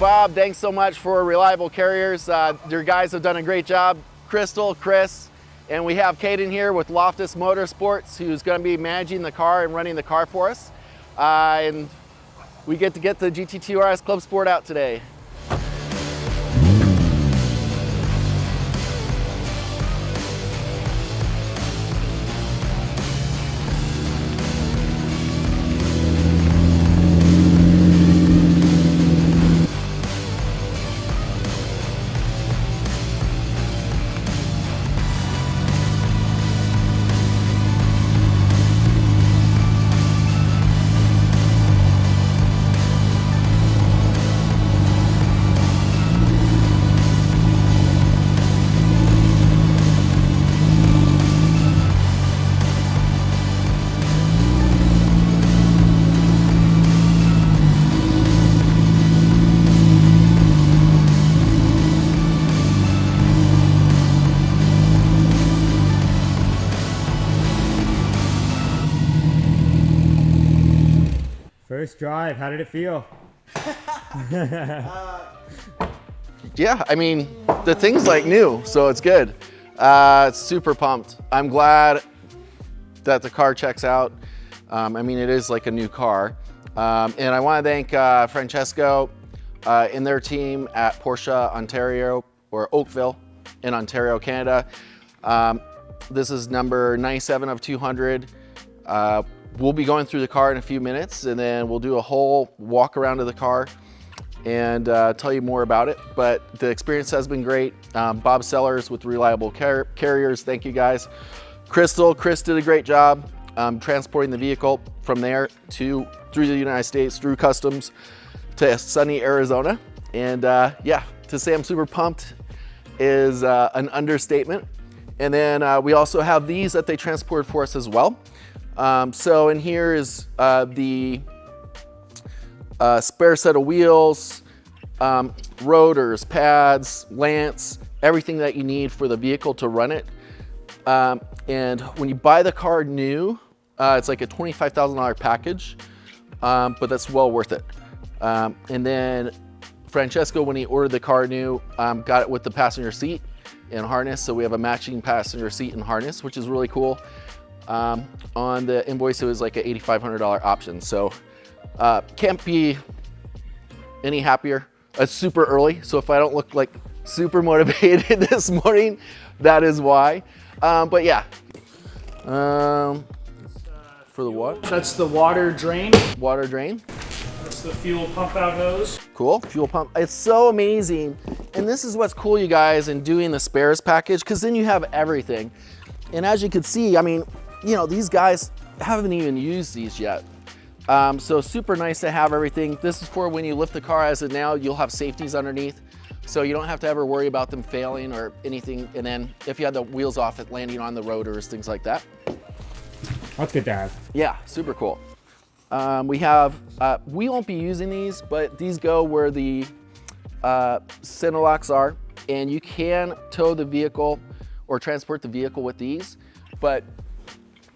Bob, thanks so much for Reliable Carriers. Your guys have done a great job. Crystal, Chris, and we have Caden here with Loftus Motorsports, who's going to be managing the car and running the car for us. And we get the GT2 RS Clubsport out today. First drive, how did it feel? Yeah, I mean, the thing's like new, so it's good. Super pumped. I'm glad that the car checks out. I mean, it is like a new car. And I want to thank Francesco and their team at Porsche Ontario, or Oakville in Ontario, Canada. This is number 97 of 200. We'll be going through the car in a few minutes, and then we'll do a whole walk around of the car and tell you more about it. But the experience has been great. Bob Sellers with Reliable Carriers, thank you guys. Chris did a great job transporting the vehicle from there through the United States, through customs to sunny Arizona. And yeah, to say I'm super pumped is an understatement. And then we also have these that they transported for us as well. So in here is the spare set of wheels, rotors, pads, lance, everything that you need for the vehicle to run it. And when you buy the car new, it's like a $25,000 package, but that's well worth it. And then Francesco, when he ordered the car new, got it with the passenger seat and harness. So we have a matching passenger seat and harness, which is really cool. On the invoice, it was like an $8,500 option. So can't be any happier. It's super early, so if I don't look like super motivated this morning, that is why. But yeah, for the what? That's the water drain. Water drain. That's the fuel pump out hose. Cool, fuel pump. It's so amazing. And this is what's cool, you guys, in doing the spares package, because then you have everything. And as you can see, I mean, you know, these guys haven't even used these yet. So super nice to have everything. This is for when you lift the car. As of now, you'll have safeties underneath, so you don't have to ever worry about them failing or anything. And then if you had the wheels off, it landing on the rotors, things like that. That's good to have. Yeah, super cool. We have, we won't be using these, but these go where the center locks are, and you can tow the vehicle or transport the vehicle with these. But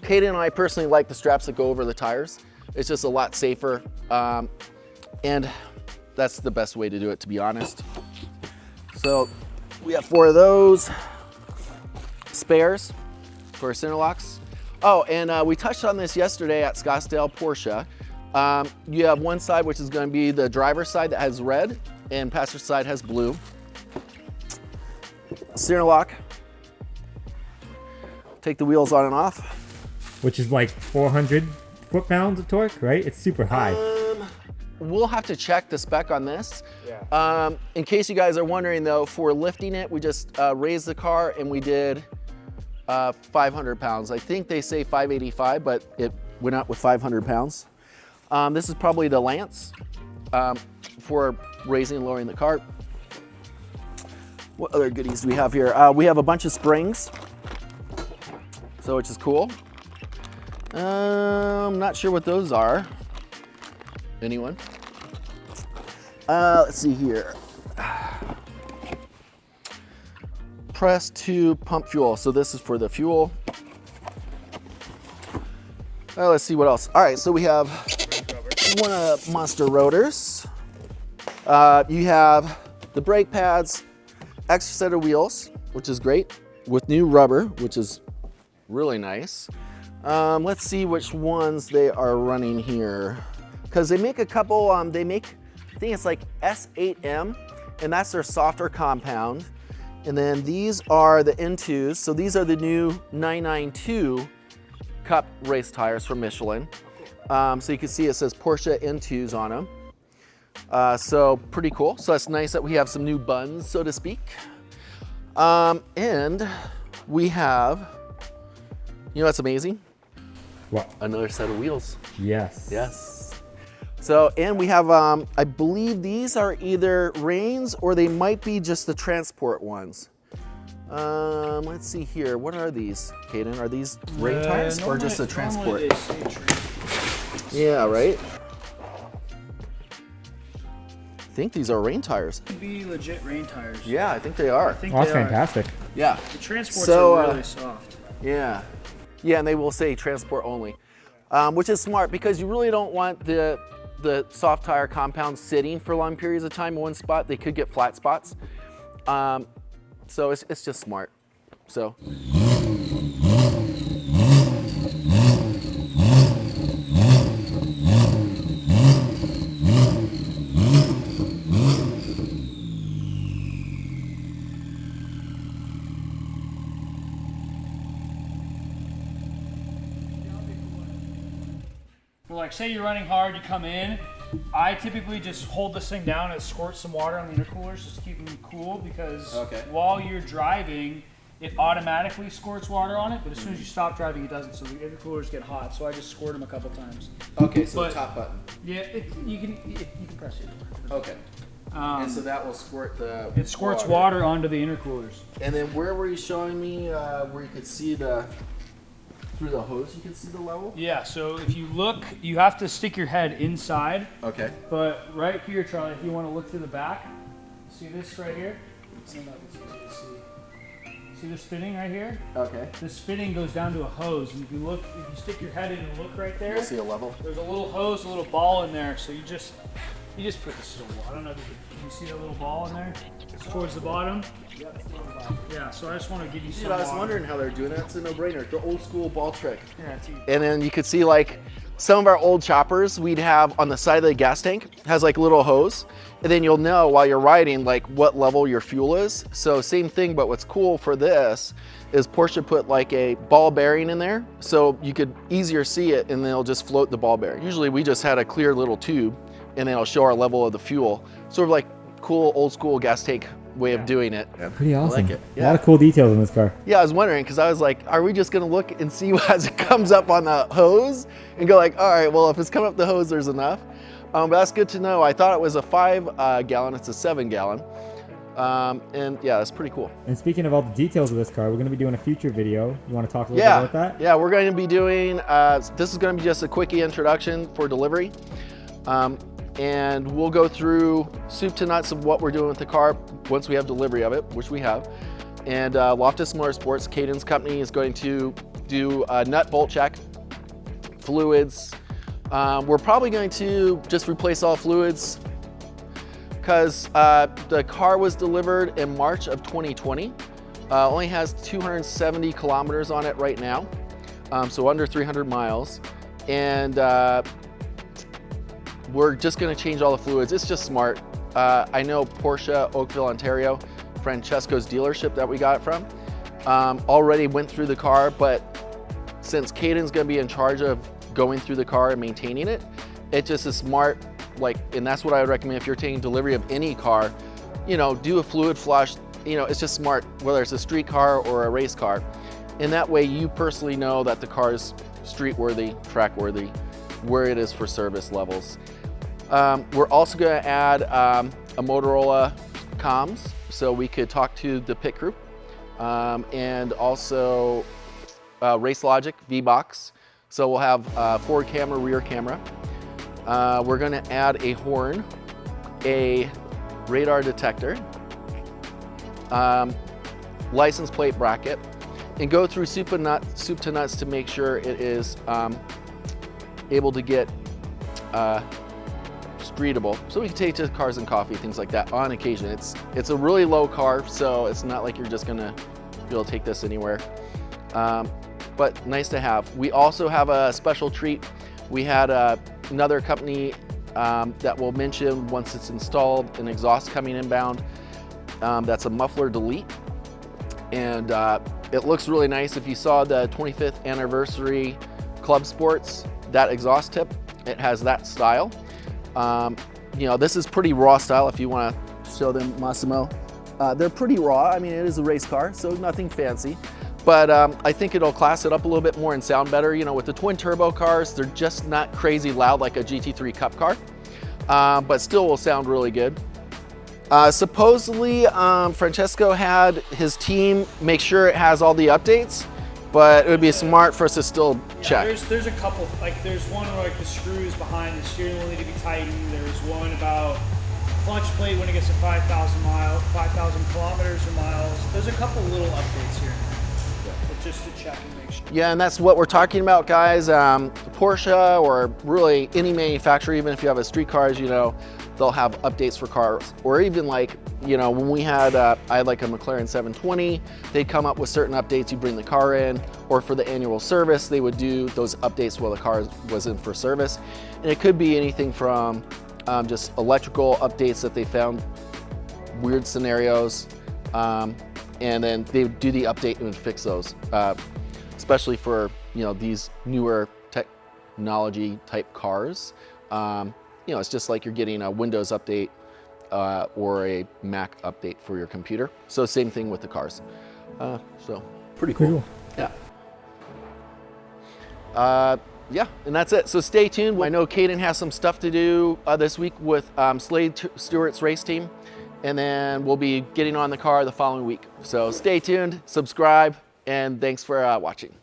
Caden and I personally like the straps that go over the tires. It's just a lot safer, and that's the best way to do it, to be honest. So we have 4 of those spares for center locks. Oh, and we touched on this yesterday at Scottsdale Porsche. You have one side which is going to be the driver's side that has red, and passenger side has blue. Center lock. Take the wheels on and off. Which is like 400 foot-pounds of torque, right? It's super high. We'll have to check the spec on this. Yeah. In case you guys are wondering though, for lifting it, we just raised the car and we did 500 pounds. I think they say 585, but it went out with 500 pounds. This is probably the lance for raising and lowering the car. What other goodies do we have here? We have a bunch of springs, so which is cool. I'm not sure what those are. Anyone? Let's see here. Press to pump fuel. So this is for the fuel. Let's see what else. All right, so we have one of Monster rotors. You have the brake pads, extra set of wheels, which is great, with new rubber, which is really nice. Let's see which ones they are running here. Because they make a couple, I think it's like S8M, and that's their softer compound. And then these are the N2s. So these are the new 992 Cup race tires from Michelin. So you can see it says Porsche N2s on them. So pretty cool. So that's nice that we have some new buns, so to speak. And we have, you know what's amazing? What? Another set of wheels. Yes. Yes. So, and we have, I believe these are either Reigns or they might be just the transport ones. Let's see here. What are these, Caden? Are these rain tires or just a transport? Yeah, right? I think these are rain tires. Could be legit rain tires. Yeah, I think they are. I think Oh, that's they are. fantastic. Yeah. The transports So, are really soft. Yeah. Yeah, and they will say transport only, which is smart because you really don't want the soft tire compounds sitting for long periods of time in one spot. They could get flat spots. So it's just smart. So. Well, like say you're running hard, you come in. I typically just hold this thing down and squirt some water on the intercoolers just to keep them cool because while you're driving, it automatically squirts water on it, but as soon as you stop driving, it doesn't. So the intercoolers get hot. So I just squirt them a couple times. Okay, so the top button. Yeah, you can press it. Okay. And so that will squirt the. It squirts water onto the intercoolers. And then where were you showing me where you could see through the hose you can see the level? Yeah, so if you look, you have to stick your head inside. Okay. But right here, Charlie, if you want to look to the back, see this right here? I don't know if it's easy to see. See this fitting right here? Okay. This fitting goes down to a hose, and if you stick your head in and look right there, You'll see a level. there's a little hose, a little ball in there. So you just put this little. I don't know if you see that little ball in there. It's towards the bottom. Yeah, so I just want to give you some. I was water. wondering how they're doing that. It's a no-brainer. The old school ball trick. Yeah, it's easy. And then you could see like some of our old choppers we'd have on the side of the gas tank has like a little hose, and then you'll know while you're riding like what level your fuel is. So same thing, but what's cool for this is Porsche put like a ball bearing in there so you could easier see it, and then it'll just float the ball bearing. Usually we just had a clear little tube and then it'll show our level of the fuel. Sort of like cool old school gas tank way of doing it. Pretty awesome. I like it. A lot of cool details in this car. Yeah, I was wondering because I was like, are we just gonna look and see as it comes up on the hose and go like, all right, well, if it's coming up the hose, there's enough. But that's good to know. I thought it was a 5 gallon, it's a 7 gallon. And yeah, that's pretty cool. And speaking of all the details of this car, we're going to be doing a future video. You want to talk a little bit about that? Yeah, we're going to be doing, this is going to be just a quickie introduction for delivery. And we'll go through soup to nuts of what we're doing with the car once we have delivery of it, which we have. And Loftus Motorsports, Caden's company, is going to do a nut bolt check, fluids. We're probably going to just replace all fluids because the car was delivered in March of 2020. Only has 270 kilometers on it right now, so under 300 miles. And we're just gonna change all the fluids. It's just smart. I know Porsche Oakville, Ontario, Francesco's dealership that we got it from, already went through the car, but since Caden's gonna be in charge of going through the car and maintaining it, it just is smart, like, and that's what I would recommend if you're taking delivery of any car, you know, do a fluid flush. You know, it's just smart, whether it's a street car or a race car. And that way you personally know that the car is street worthy, track worthy, where it is for service levels. We're also gonna add a Motorola comms so we could talk to the pit crew, and also Race Logic V-Box. So we'll have forward camera, rear camera. We're gonna add a horn, a radar detector, license plate bracket, and go through soup to nuts to make sure it is able to get streetable, so we can take to cars and coffee, things like that on occasion. It's a really low car, so it's not like you're just gonna be able to take this anywhere. But nice to have. We also have a special treat. We had another company that we'll mention once it's installed, an exhaust coming inbound. That's a muffler delete, and it looks really nice. If you saw the 25th anniversary Clubsports, that exhaust tip, it has that style. You know, this is pretty raw style if you want to show them, Massimo. They're pretty raw. I mean, it is a race car, so nothing fancy. But I think it'll class it up a little bit more and sound better. You know, with the twin turbo cars, they're just not crazy loud like a GT3 Cup car, but still will sound really good. Supposedly, Francesco had his team make sure it has all the updates, but it would be smart for us to still check. There's a couple, like there's one where like the screws behind the steering wheel need to be tightened. There's one about clutch plate when it gets to 5,000 kilometers or miles. There's a couple little updates here. Just to check and make sure. Yeah, and that's what we're talking about, guys. Porsche, or really any manufacturer, even if you have a street cars, you know, they'll have updates for cars. Or even like, you know, when we had, I had like a McLaren 720, they'd come up with certain updates, you bring the car in, or for the annual service, they would do those updates while the car was in for service. And it could be anything from just electrical updates that they found, weird scenarios, and then they would do the update and fix those, especially for, you know, these newer technology type cars. You know, it's just like you're getting a Windows update or a Mac update for your computer. So same thing with the cars. So pretty cool. Yeah. Yeah, and that's it. So stay tuned. I know Caden has some stuff to do this week with Slade Stewart's race team. And then we'll be getting on the car the following week. So stay tuned, subscribe, and thanks for watching.